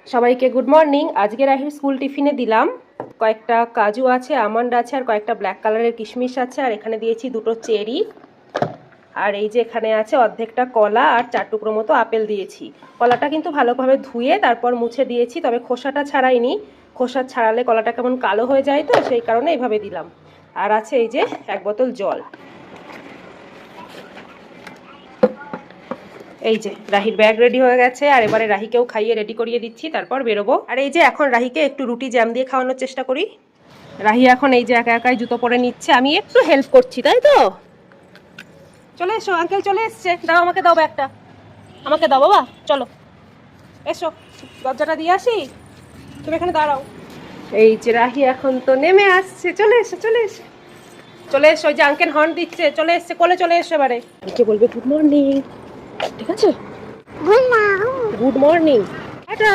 সবাইকে good morning. আজকে রাহির school টিফিনে দিলাম কয়েকটা কাজু আছে, আমন্ড আছে, আর কয়েকটা ব্ল্যাক কালারের কিশমিশ আছে, আর এখানে দিয়েছি দুটো চেরি, আর এই যে এখানে আছে অর্ধেকটা কলা আর 4 টুকরো মতো আপেল দিয়েছি। কলাটা কিন্তু ভালোভাবে ধুয়ে তারপর মুছে দিয়েছি, তবে খোসাটা ছাড়াইনি। খোসা ছাড়ালে কলাটা কেমন কালো হয়ে যায়, তো সেই কারণে এইভাবে দিলাম। আর আছে এই যে 1 বোতল জল। এই যে রাহির ব্যাগ রেডি হয়ে গেছে, আর এবারে রাহিকেও খাইয়ে রেডি করিয়ে দিচ্ছি, তারপর বেরোবো। আর এই যে এখন রাহিকে একটু রুটি জ্যাম দিয়ে খাওয়ানোর চেষ্টা করি। রাহি এখন এই যে একা একাই জুতো পরে নিচ্ছে, আমি একটু হেল্প করছি, তাই তো? চলে এসো, আঙ্কেল চলে এসছে। দাও, আমাকে দাও ব্যাগটা, আমাকে দাও বাবা, চলো এসো, দরজাটা দিয়ে আসি, তুমি এখানে দাঁড়াও। এই যে রাহি এখন তো নেমে আসছে, চলে এসো চলে এসো চলে এসো। ওই যে আঙ্কেল হর্ন দিচ্ছে, চলে এসছে, কোলে চলে এসো। এবারে কে বলবে গুড মর্নিং, ঠিক আছে? Good morning, tata.